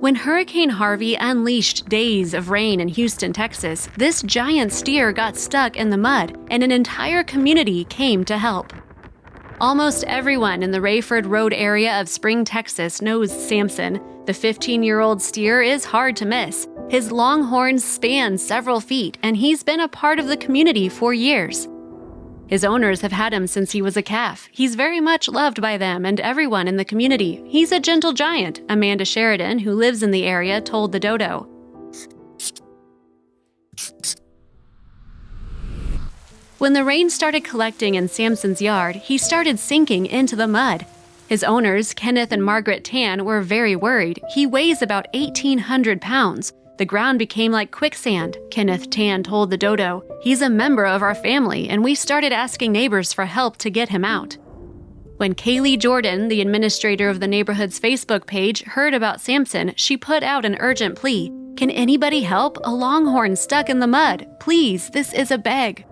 When Hurricane Harvey unleashed days of rain in Houston, Texas, this giant steer got stuck in the mud, and an entire community came to help. Almost everyone in the Rayford Road area of Spring, Texas knows Samson. The 15-year-old steer is hard to miss. His long horns span several feet, and he's been a part of the community for years. His owners have had him since he was a calf. He's very much loved by them and everyone in the community. He's a gentle giant, Amanda Sheridan, who lives in the area, told the Dodo. When the rain started collecting in Samson's yard, he started sinking into the mud. His owners, Kenneth and Margaret Tan, were very worried. He weighs about 1,800 pounds. The ground became like quicksand, Kenneth Tan told the Dodo. He's a member of our family, and we started asking neighbors for help to get him out. When Kaylee Jordan, the administrator of the neighborhood's Facebook page, heard about Samson, she put out an urgent plea. Can anybody help? A longhorn stuck in the mud. Please, this is a beg.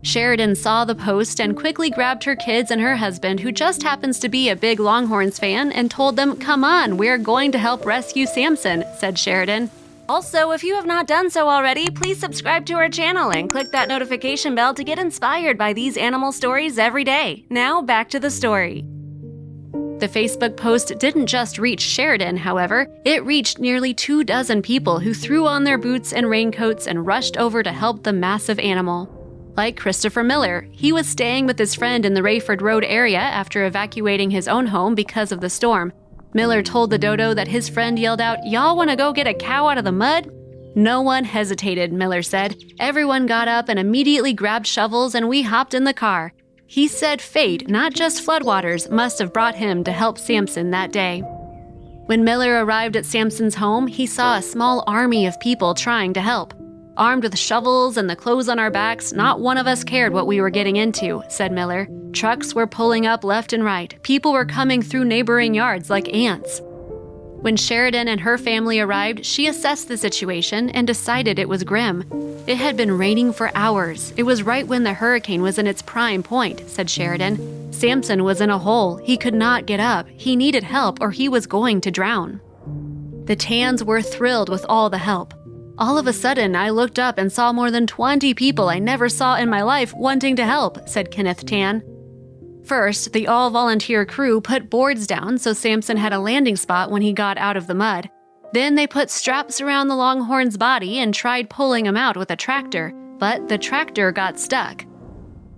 Sheridan saw the post and quickly grabbed her kids and her husband, who just happens to be a big Longhorns fan, and told them, "Come on, we're going to help rescue Samson," said Sheridan. Also, if you have not done so already, please subscribe to our channel and click that notification bell to get inspired by these animal stories every day. Now, back to the story. The Facebook post didn't just reach Sheridan, however. It reached nearly 24 people who threw on their boots and raincoats and rushed over to help the massive animal. Like Christopher Miller, he was staying with his friend in the Rayford Road area after evacuating his own home because of the storm. Miller told the Dodo that his friend yelled out, "Y'all want to go get a cow out of the mud?" No one hesitated, Miller said. Everyone got up and immediately grabbed shovels, and we hopped in the car. He said fate, not just floodwaters, must have brought him to help Samson that day. When Miller arrived at Samson's home, he saw a small army of people trying to help. Armed with shovels and the clothes on our backs, not one of us cared what we were getting into, said Miller. Trucks were pulling up left and right. People were coming through neighboring yards like ants. When Sheridan and her family arrived, she assessed the situation and decided it was grim. It had been raining for hours. It was right when the hurricane was in its prime point, said Sheridan. Samson was in a hole. He could not get up. He needed help or he was going to drown. The Tans were thrilled with all the help. All of a sudden, I looked up and saw more than 20 people I never saw in my life wanting to help, said Kenneth Tan. First, the all-volunteer crew put boards down so Samson had a landing spot when he got out of the mud. Then they put straps around the longhorn's body and tried pulling him out with a tractor, but the tractor got stuck.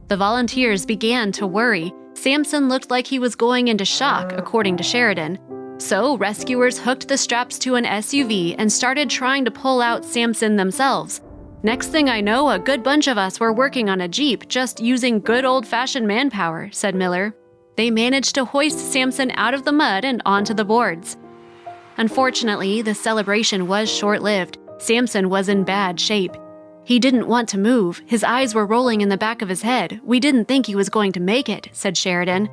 The volunteers began to worry. Samson looked like he was going into shock, according to Sheridan. So, rescuers hooked the straps to an SUV and started trying to pull out Samson themselves. Next thing I know, a good bunch of us were working on a Jeep, just using good old-fashioned manpower, said Miller. They managed to hoist Samson out of the mud and onto the boards. Unfortunately, the celebration was short-lived. Samson was in bad shape. He didn't want to move. His eyes were rolling in the back of his head. We didn't think he was going to make it, said Sheridan.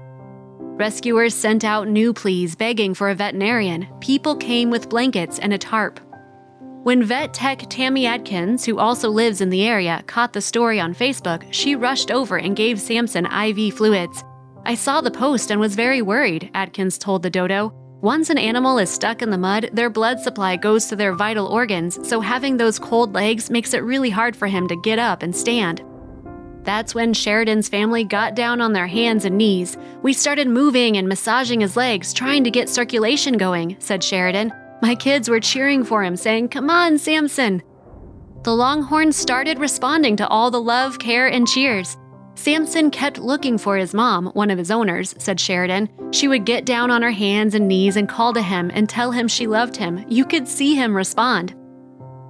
Rescuers sent out new pleas begging for a veterinarian. People came with blankets and a tarp. When vet tech Tammy Adkins, who also lives in the area, caught the story on Facebook, she rushed over and gave Samson IV fluids. I saw the post and was very worried, Adkins told the Dodo. Once an animal is stuck in the mud, their blood supply goes to their vital organs, so having those cold legs makes it really hard for him to get up and stand. That's when Sheridan's family got down on their hands and knees. We started moving and massaging his legs, trying to get circulation going, said Sheridan. My kids were cheering for him, saying, "Come on, Samson!" The Longhorns started responding to all the love, care, and cheers. Samson kept looking for his mom, one of his owners, said Sheridan. She would get down on her hands and knees and call to him and tell him she loved him. You could see him respond.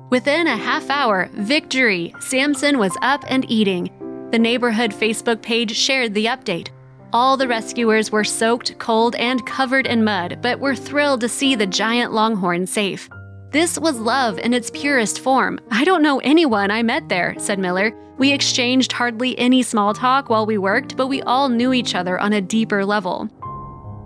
Within a half hour, victory! Samson was up and eating. The neighborhood Facebook page shared the update. All the rescuers were soaked, cold, and covered in mud, but were thrilled to see the giant longhorn safe. This was love in its purest form. I don't know anyone I met there, said Miller. We exchanged hardly any small talk while we worked, but we all knew each other on a deeper level.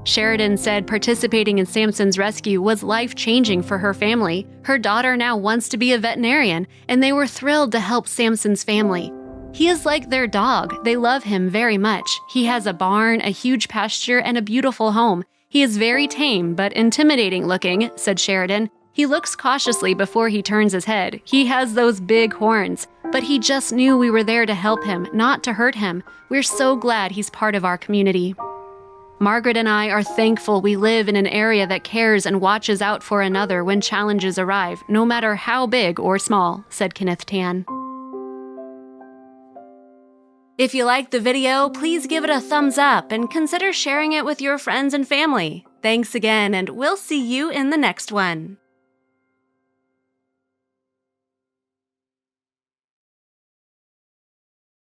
Sheridan said participating in Samson's rescue was life-changing for her family. Her daughter now wants to be a veterinarian, and they were thrilled to help Samson's family. He is like their dog. They love him very much. He has a barn, a huge pasture, and a beautiful home. He is very tame but intimidating looking, said Sheridan. He looks cautiously before he turns his head. He has those big horns, but he just knew we were there to help him, not to hurt him. We're so glad he's part of our community. Margaret and I are thankful we live in an area that cares and watches out for another when challenges arrive, no matter how big or small," said Kenneth Tan. If you liked the video, please give it a thumbs up and consider sharing it with your friends and family. Thanks again, and we'll see you in the next one.